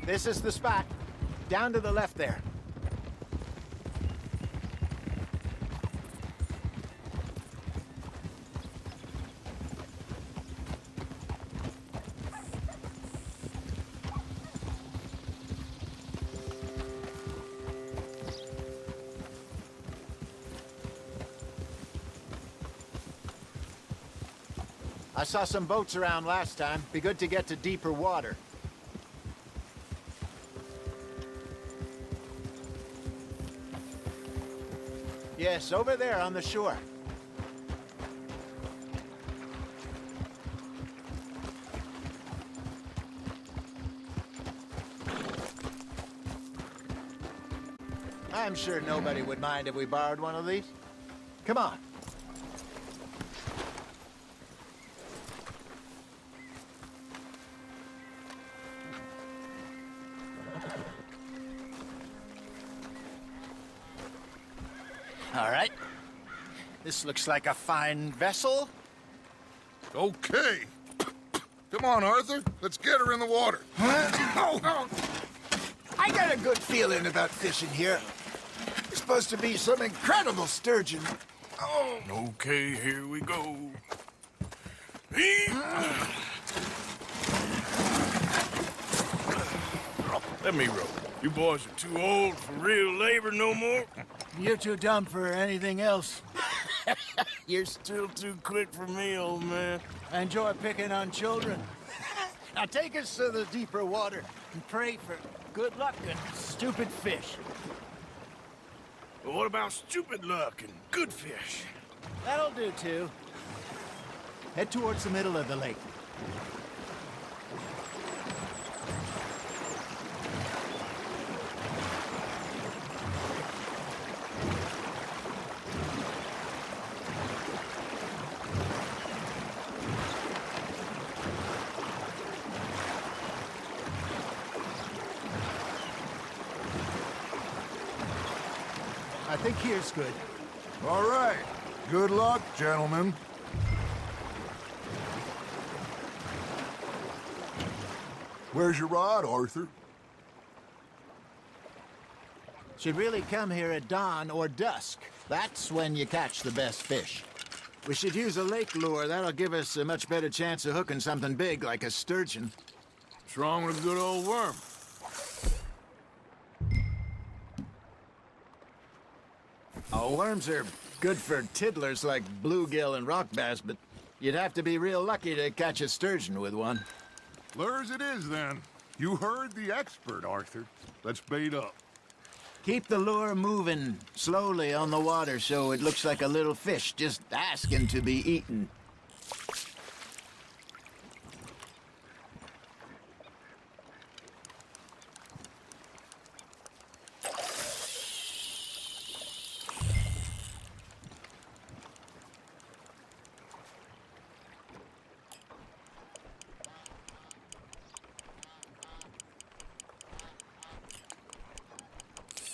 This is the spot. Down to the left there. I saw some boats around last time. Be good to get to deeper water. Yes, over there on the shore. I'm sure nobody would mind if we borrowed one of these. Come on. All right. This looks like a fine vessel. Okay. Come on, Arthur. Let's get her in the water. Oh. I got a good feeling about fishing here. It's supposed to be some incredible sturgeon. Oh. Okay, here we go. Let me row. You boys are too old for real labor no more. You're too dumb for anything else. You're still too quick for me, old man. I enjoy picking on children. Now take us to the deeper water and pray for good luck and stupid fish. Well, what about stupid luck and good fish? That'll do, too. Head towards the middle of the lake. I think here's good. All right. Good luck, gentlemen. Where's your rod, Arthur? Should really come here at dawn or dusk. That's when you catch the best fish. We should use a lake lure. That'll give us a much better chance of hooking something big like a sturgeon. What's wrong with a good old worm? Oh, worms are good for tiddlers like bluegill and rock bass, but you'd have to be real lucky to catch a sturgeon with one. Lures it is, then. You heard the expert, Arthur. Let's bait up. Keep the lure moving slowly on the water so it looks like a little fish just asking to be eaten.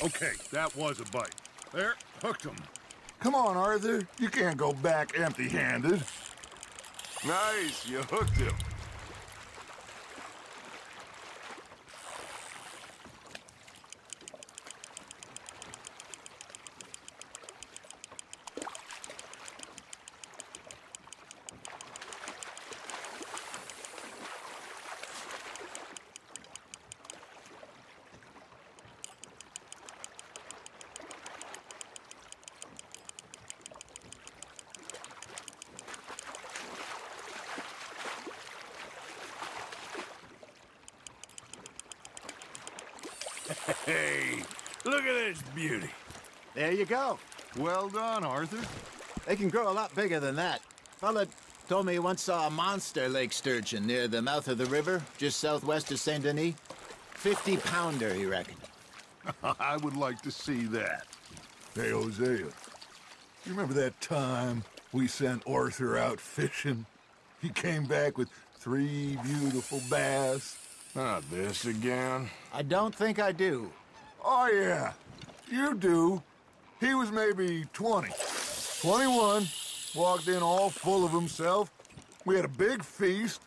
Okay, that was a bite. There, hooked him. Come on, Arthur. You can't go back empty-handed. Nice, you hooked him. Hey, look at this beauty. There you go. Well done, Arthur. They can grow a lot bigger than that. Fella told me he once saw a monster lake sturgeon near the mouth of the river, just southwest of Saint Denis. 50-pounder, he reckoned. I would like to see that. Hey, Hosea, you remember that time we sent Arthur out fishing? He came back with 3 beautiful bass. Not this again. I don't think I do. Oh, yeah. You do. He was maybe 20. 21. Walked in all full of himself. We had a big feast.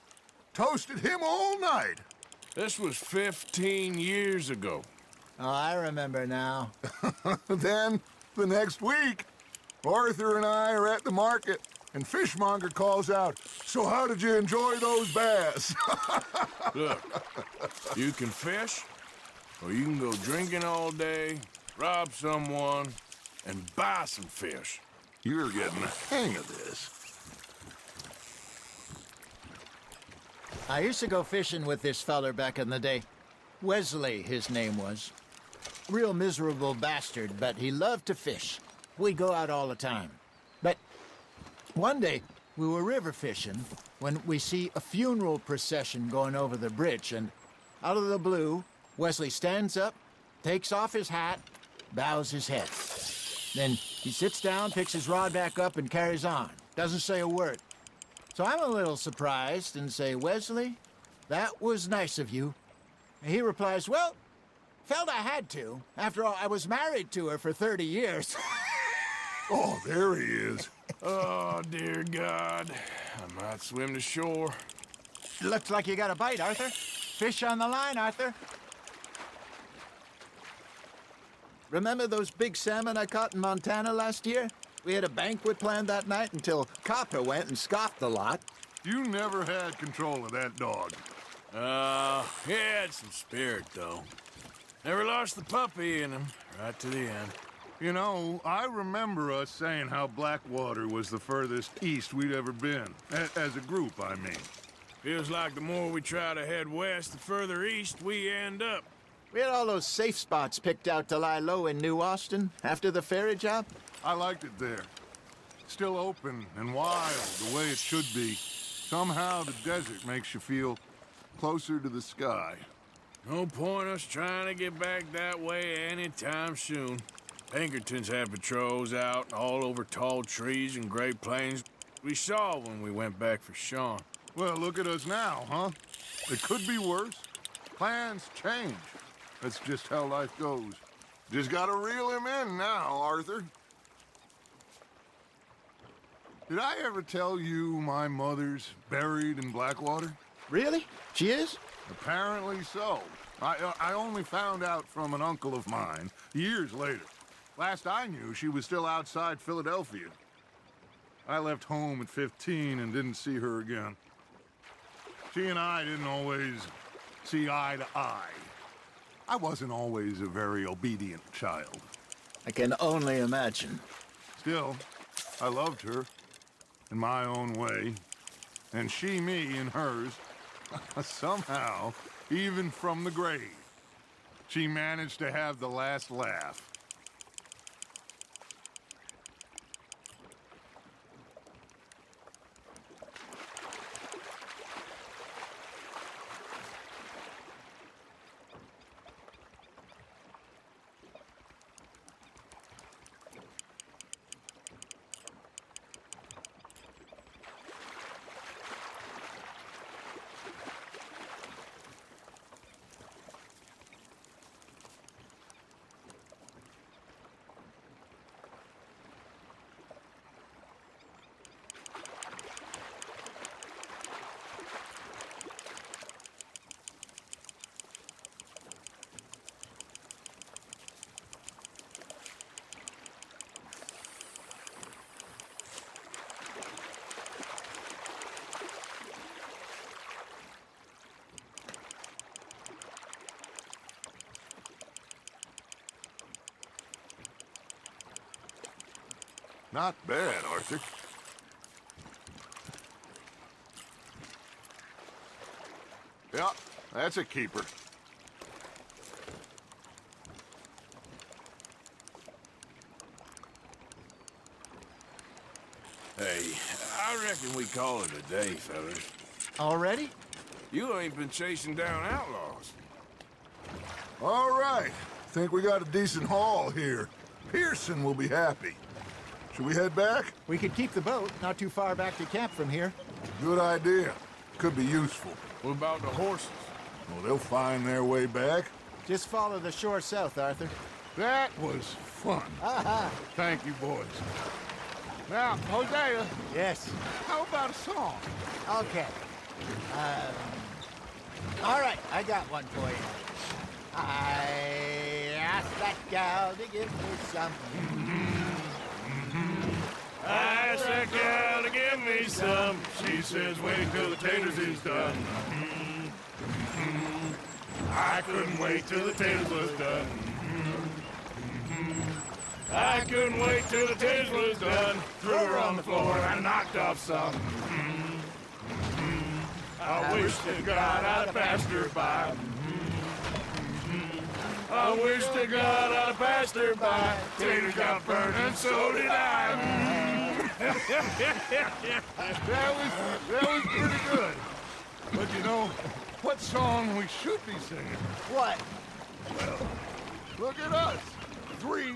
Toasted him all night. This was 15 years ago. Oh, I remember now. Then, the next week, Arthur and I are at the market, and Fishmonger calls out, "So how did you enjoy those bass?" Look, you can fish, or you can go drinking all day, rob someone, and buy some fish. You're getting the hang of this. I used to go fishing with this feller back in the day. Wesley, his name was. Real miserable bastard, but he loved to fish. We'd go out all the time. But one day, we were river fishing when we see a funeral procession going over the bridge, and out of the blue, Wesley stands up, takes off his hat, bows his head. Then he sits down, picks his rod back up, and carries on. Doesn't say a word. So I'm a little surprised and say, "Wesley, that was nice of you." And he replies, "Well, felt I had to. After all, I was married to her for 30 years. Oh, there he is. Oh, dear God. I might swim to shore. Looks like you got a bite, Arthur. Fish on the line, Arthur. Remember those big salmon I caught in Montana last year? We had a banquet planned that night until Copper went and scoffed a lot. You never had control of that dog. He had some spirit, though. Never lost the puppy in him, right to the end. You know, I remember us saying how Blackwater was the furthest east we'd ever been. As a group, I mean. Feels like the more we try to head west, the further east we end up. We had all those safe spots picked out to lie low in New Austin after the ferry job. I liked it there. Still open and wild, the way it should be. Somehow the desert makes you feel closer to the sky. No point us trying to get back that way anytime soon. Pinkertons had patrols out all over tall trees and Great Plains. We saw when we went back for Sean. Well, look at us now, huh? It could be worse. Plans change. That's just how life goes. Just gotta reel him in now, Arthur. Did I ever tell you my mother's buried in Blackwater? Really? She is? Apparently so. I only found out from an uncle of mine years later. Last I knew, she was still outside Philadelphia. I left home at 15 and didn't see her again. She and I didn't always see eye to eye. I wasn't always a very obedient child. I can only imagine. Still, I loved her in my own way, and she me in hers. Somehow, even from the grave, she managed to have the last laugh. Not bad, Arthur. Yeah, that's a keeper. Hey, I reckon we call it a day, fellas. Already? You ain't been chasing down outlaws. All right. Think we got a decent haul here. Pearson will be happy. Should we head back? We could keep the boat not too far back to camp from here. Good idea. Could be useful. What about the horses? Well, they'll find their way back. Just follow the shore south, Arthur. That was fun. Thank you, boys. Now, Hosea, Yes. how about a song? Okay. All right, I got one for you. I asked that gal to give me some. I asked that gal to give me some. She says, wait till the taters is done. I couldn't wait till the taters was done. I couldn't wait till the taters was done. Threw her on the floor and knocked off some. I wish to God I'd passed her by. I wish to God I'd passed her by. Taters got burned and so did I. That was pretty good. But you know, what song we should be singing? What? Look at us. 3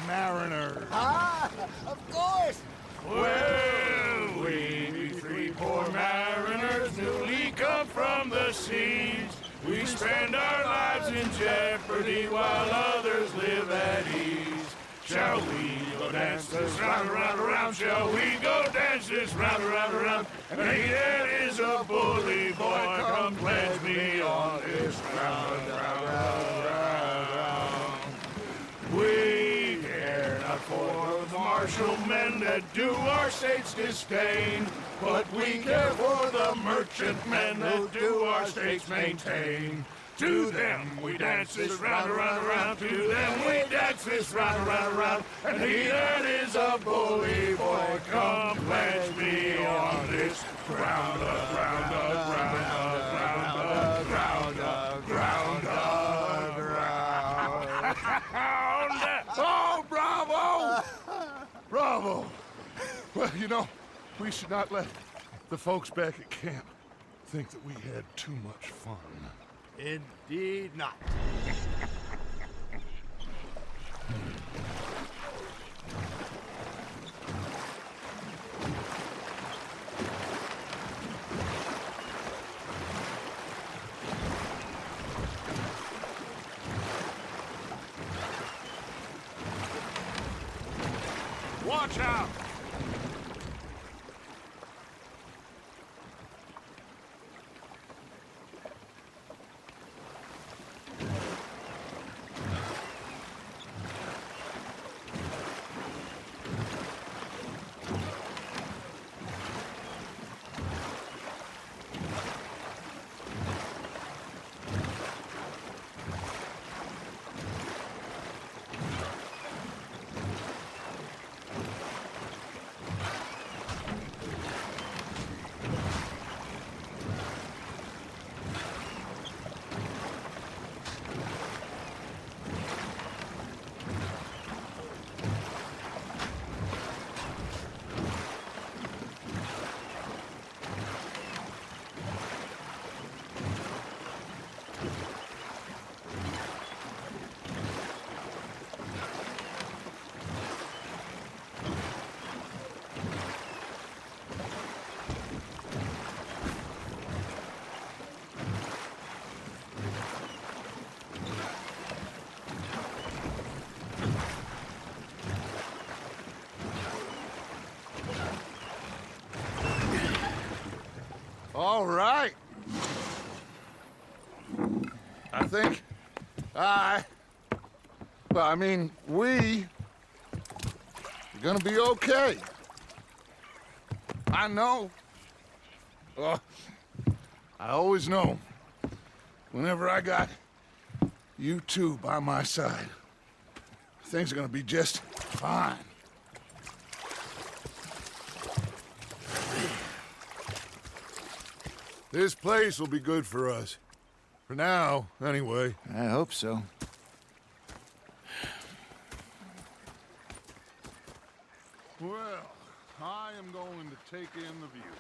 mariners. Ah, of course. Well, we 3 poor mariners newly come from the seas. We spend our lives in jeopardy while others live at ease. Shall we go dance this round, around, around? Shall we go dance this round, around, around? And he that is a bully boy, come pledge me on this round, round, round, round. We care not for the martial men that do our state's disdain, but we care for the merchant men that do our states maintain. To them we dance this round, around, around. To them we dance this round, around, around. And he that is a bully boy, come pledge me on this ground up, ground up, ground up, ground up, ground up, ground up, ground up. Oh, bravo! Bravo! Well, you know, we should not let the folks back at camp think that we had too much fun. Indeed not. Watch out! All right. I think we are gonna be okay. I know. I always know. Whenever I got you two by my side, things are gonna be just fine. This place will be good for us. For now, anyway. I hope so. Well, I am going to take in the view.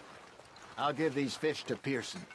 I'll give these fish to Pearson.